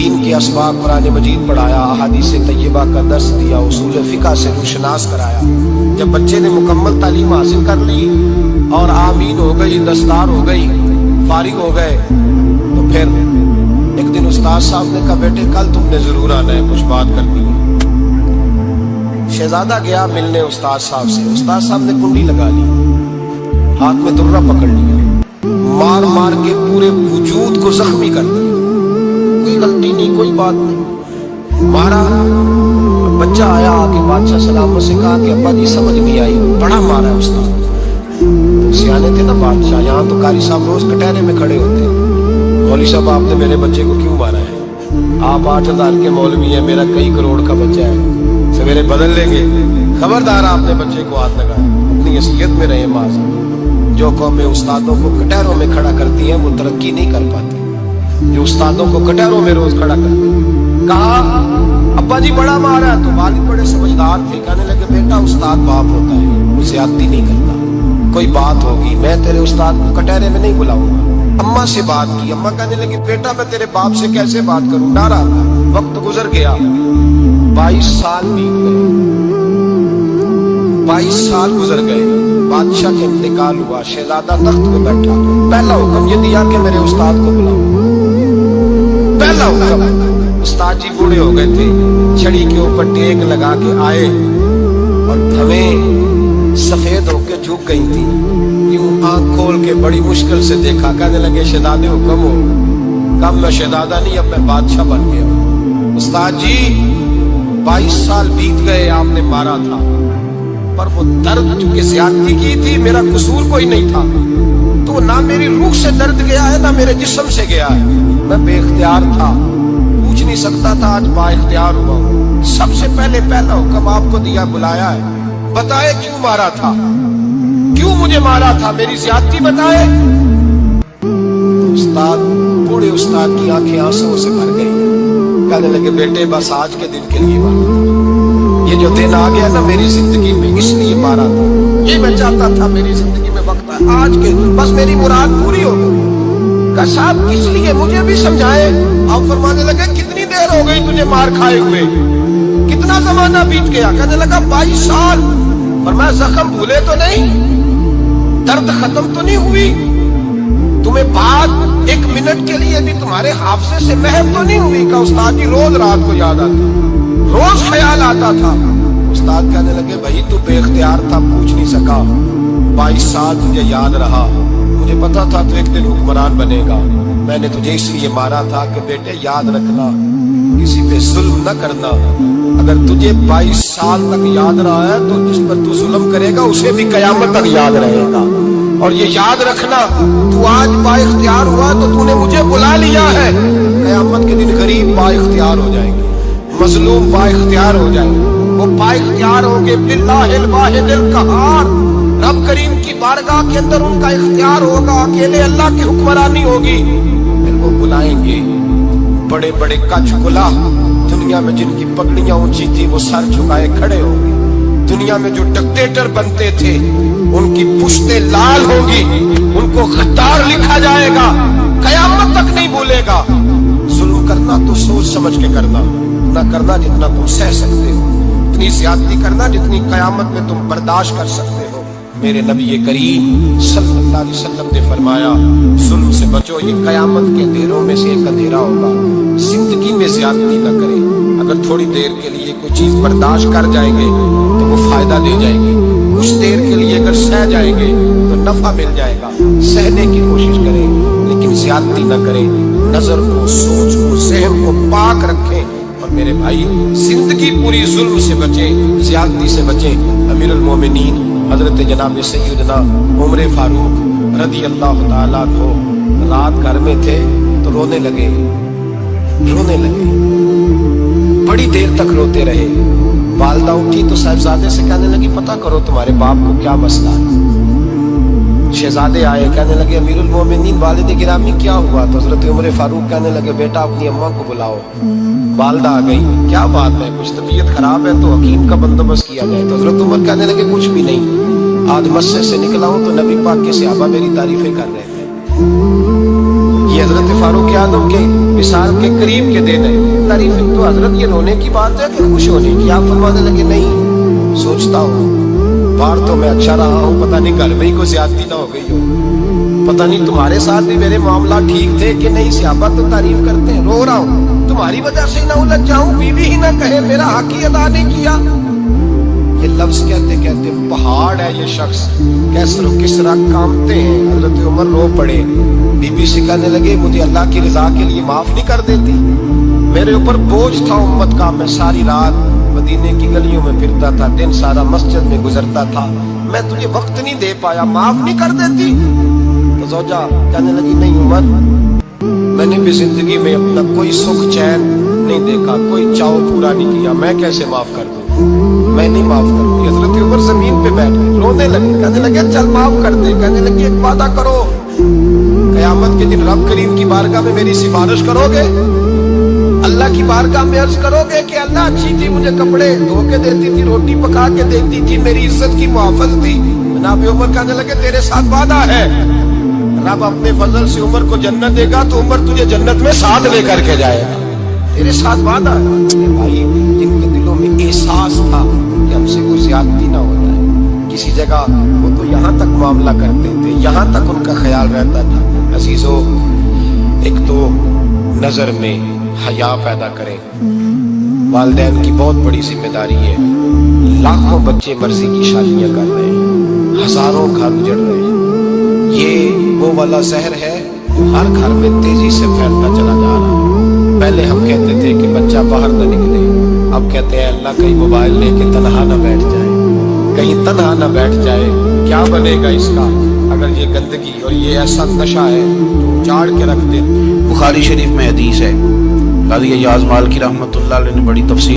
دین کے اسباق قرآن مجید پڑھایا، احادیث طیبہ کا درس دیا، اصول فقہ سے روشناس کرایا۔ جب بچے نے مکمل تعلیم حاصل کر لی اور آمین ہو گئی، دستار ہو گئی، فارغ ہو گئے، تو پھر ایک دن استاد صاحب نے کہا بیٹے کل تم نے ضرور آنا ہے، کچھ بات کرنی ہے۔ شہزادہ گیا ملنے استاد صاحب سے، استاد صاحب نے کنڈی لگا لی، ہاتھ میں درہ پکڑ لیا، مار مار کے پورے وجود کو زخمی کر دیا، کوئی غلطی نہیں، کوئی بات نہیں، مارا۔ بچہ آیا آ کے بادشاہ سلامت سے کہا کہ ابا جی سمجھ نہیں آئی، بڑا مارا ہے استاد۔ سیانے تھے نا بادشاہ، یہاں تو قاری صاحب روز کٹہرے میں کھڑے ہوتے ہیں، مولوی صاحب آپ نے میرے بچے کو کیوں مارا ہے؟ آپ 8,000 کے مولوی ہیں، میرا کئی کروڑ کا بچہ ہے، سویرے بدل لیں گے، خبردار آپ نے بچے کو ہاتھ لگایا، اپنی حیثیت میں رہے معاذ۔ جو قومیں استادوں کو کٹہروں میں کھڑا کرتی ہیں وہ ترقی نہیں کر پاتی، جو استادوں کو کٹہروں میں روز کھڑا کرتی ہیں۔ کہا ابا جی بڑا مارا، تو والد بڑے سمجھدار تھے، کہنے لگے بیٹا استاد باپ ہوتا ہے، وہ زیادتی نہیں کرتا، کوئی بات ہوگی میں تیرے استاد کو کٹہرے میں نہیں بلاؤں گا۔ اماں سے بات کی، اماں کہنے لگی بیٹا میں تیرے باپ سے کیسے بات کروں، ڈر آتا۔ وقت گزر گیا، 22 سال بیت گئے، 22 سال گزر گئے، بادشاہ کا انتقال ہوا، شہزادہ تخت پہ بیٹھا، پہلا حکم یہ دیا کہ میرے استاد کو بلاؤ، پہلا حکم۔ استاد جی بوڑھے ہو گئے تھے، چھڑی کے اوپر ٹیک لگا کے آئے اور بھویں سفید ہو کے جھک گئی تھی، یوں آنکھ کھول کے بڑی مشکل سے دیکھا، کہنے لگے شہزادے حکم ہو۔ کب میں شہزادہ نہیں، اب میں بادشاہ بن گیا۔ استاد جی 22 سال بیت گئے، آپ نے مارا تھا، پر وہ درد چونکہ زیادتی کی تھی، میرا قصور کوئی نہیں تھا، تو نہ میری روح سے درد گیا ہے نہ میرے جسم سے گیا ہے، میں بے اختیار تھا، پوچھ نہیں سکتا تھا، آج با اختیار ہوا ہوں۔ سب سے پہلے پہلا حکم آپ کو دیا، بلایا ہے، بتائے کیوں مارا تھا، کیوں مجھے مارا تھا، میری زیادتی بتائے۔ استاد بوڑھے استاد کی آنکھیں آنسوں سے بھر گئی، کہنے لگے بیٹے بس آج کے دن کے لیے مارا تھا، یہ جو دن آ گیا نا میری زندگی میں اس لیے مارا تھا، یہ میں چاہتا تھا میری زندگی میں وقت ہے، آج کے بس میری مراد پوری ہو گئی۔ کہ صاحب کس لیے مجھے بھی سمجھائے۔ آپ فرمانے لگے کتنی دیر ہو گئی تجھے مار کھائے ہوئے، کتنا زمانہ بیت گیا؟ کہنے لگا 22 سال۔ فرمایا زخم بھولے تو نہیں، درد ختم تو نہیں ہوئی، تمہیں بات 1 منٹ کے لیے بھی تمہارے حافظے سے محو تو نہیں ہوئی؟ کہ استاد جی روز رات کو یاد آتا، روز خیال آتا تھا۔ استاد کہنے لگے بھائی تو بے اختیار تھا، پوچھ نہیں سکا، 22 سال تجھے یاد رہا، مجھے پتا تھا تو ایک دن حکمران بنے گا، میں نے تجھے اس لیے مارا تھا کہ بیٹے یاد رکھنا، کسی پہ ظلم نہ کرنا، اگر تجھے 22 سال تک یاد رہا ہے تو جس پر تو ظلم کرے گا اسے بھی قیامت تک یاد رہے گا، اور یہ یاد رکھنا تو آج با اختیار ہوا تو تو نے مجھے بلا لیا ہے، قیامت کے دن غریب با اختیار ہو جائیں گے، مظلوم با اختیار ہو جائیں گے، وہ با اختیار ہوں گے باللہ الواحد القہار، رب کریم کی بارگاہ کے اندر ان کا اختیار ہوگا، اکیلے اللہ کی حکمرانی ہوگی، پھر وہ بلائیں گے بڑے بڑے کچھ کلا، دنیا میں جن کی پگڑیاں اونچی تھی وہ سر جھکائے کھڑے ہوں گے، دنیا میں جو ڈکٹیٹر بنتے تھے ان کی پشتیں لال ہوں گی، ان کو غدار لکھا جائے گا، قیامت تک نہیں بھولے گا۔ ظلم کرنا تو سوچ سمجھ کے کرنا، نہ کرنا جتنا تم سہ سکتے ہو، اتنی زیادتی کرنا جتنی قیامت میں تم برداشت کر سکتے ہو۔ میرے نبی کریم صلی اللہ علیہ وسلم نے فرمایا ظلم سے بچو، یہ قیامت کے اندھیروں میں سے ایک اندھیرا ہوگا، زندگی میں زیادتی نہ کریں، اگر تھوڑی دیر کے لیے کوئی چیز برداشت کر جائیں گے تو وہ فائدہ دے جائے گی، کچھ دیر کے لیے اگر سہ جائیں گے تو نفع مل جائے گا، سہنے کی کوشش کریں لیکن زیادتی نہ کریں، نظر کو، سوچ کو، ذہن کو پاک رکھیں، اور میرے بھائی زندگی پوری ظلم سے بچیں، زیادتی سے بچیں۔ امیر المومنین حضرت جناب سیدنا عمر فاروق رضی اللہ تعالیٰ کو رات گھر میں تھے تو رونے لگے، بڑی دیر تک روتے رہے، والدہ اٹھی تو صاحبزادے سے کہنے لگی پتہ کرو تمہارے باپ کو کیا مسئلہ ہے۔ شہزادے آئے، کہنے لگے امیر المومنین والد گرامی کیا ہوا؟ تو حضرت عمر فاروق کہنے لگے بیٹا اپنی اماں کو بلاؤ۔ والدہ آ گئی، کیا بات ہے؟ کچھ طبیعت خراب ہے تو حکیم کا بندوبست کیا جائے۔ تو حضرت عمر کہنے لگے کچھ بھی نہیں، آج مسجد سے نکلا ہوں تو نبی پاک کے صحابہ میری تعریفیں کر رہے تھے۔ یہ حضرت فاروق اعظم کے مثال کے قریب کے دن ہے. تعریف تو حضرت یہ رونے کی بات ہے کہ خوش ہونے کی؟ آپ فرمانے لگے نہیں، سوچتا ہوں باہر تو میں اچھا رہا ہوں، پتہ نہیں گھر میں ہی کوئی زیادتی نہ ہو گئی ہو، پتہ نہیں تمہارے ساتھ بھی میرے معاملات ٹھیک تھے کہ نہیں. صحابہ تو تعریف کرتے ہیں، رو رہا ہوں تمہاری وجہ سے نہ الجھ جاؤں، بیوی ہی نہ کہے میرا حق ہی ادا نہیں کیا. یہ لفظ کہتے کہتے پہاڑ ہے یہ شخص، کیسر و کسرا کامتے ہیں. حضرت عمر رو پڑے، بی بی سے کہنے لگے مجھے اللہ کی رضا کے لیے معاف نہیں کر دیتی؟ میرے اوپر بوجھ تھا امت کا، میں ساری رات مدینے کی گلیوں میں پھرتا تھا، دن سارا مسجد میں گزرتا تھا، میں تجھے وقت نہیں دے پایا، معاف نہیں کر دیتی؟ تو زوجہ کہنے لگی نہیں عمر، میں نے بھی زندگی میں اپنا کوئی سکھ چین نہیں دیکھا، کوئی چاؤ پورا نہیں کیا، میں کیسے معاف کر دوں؟ میں نہیں معاف کروں. حضرت عمر زمین پہ بیٹھ گئے، رونے لگے، کہنے لگے چل معاف کر دے. کہنے لگی ایک وعدہ کرو، قیامت کے دن رب کریم کی بارگاہ میں میری سفارش کرو گے؟ اللہ کی بارگاہ میں عرض کرو گے کہ اللہ اچھی تھی، مجھے کپڑے دھو کے دیتی تھی، روٹی پکا کے دیتی تھی، میری عزت کی محافظ تھی؟ جناب عمر کہنے لگے تیرے ساتھ وعدہ ہے، رب اپنے فضل سے عمر کو جنت دے گا تو عمر تجھے جنت میں ساتھ لے کر کے جائے گا، تیرے ساتھ وعدہ ہے. بھائی جن کے دلوں میں احساس تھا کہ ہم سے کوئی زیادتی نہ ہو جائے کسی جگہ، وہ تو یہاں تک معاملہ کرتے تھے، یہاں تک ان کا خیال رہتا تھا. عزیزو، ایک تو نظر میں حیا پیدا کریں، والدین کی بہت بڑی ذمہ داری ہے. لاکھوں بچے مرضی کی شادیاں کر رہے ہیں، ہزاروں گھر اجڑ رہے ہیں. یہ وہ والا زہر ہے جو ہر گھر میں تیزی سے پھیلتا چلا جا رہا ہے. پہلے ہم کہتے تھے کہ بچہ باہر نہ نکلے، اب کہتے ہیں اللہ کہیں موبائل لے کے تنہا نہ بیٹھ جائے، کہیں تنہا نہ بیٹھ جائے. کیا بنے گا اس کا اگر یہ گندگی اور یہ ایسا نشہ ہے جو جاڑ کے رکھ دے. بخاری شریف میں حدیث ہے، قاضی ایاز مالکی رحمۃ اللہ علیہ نے بڑی تفصیل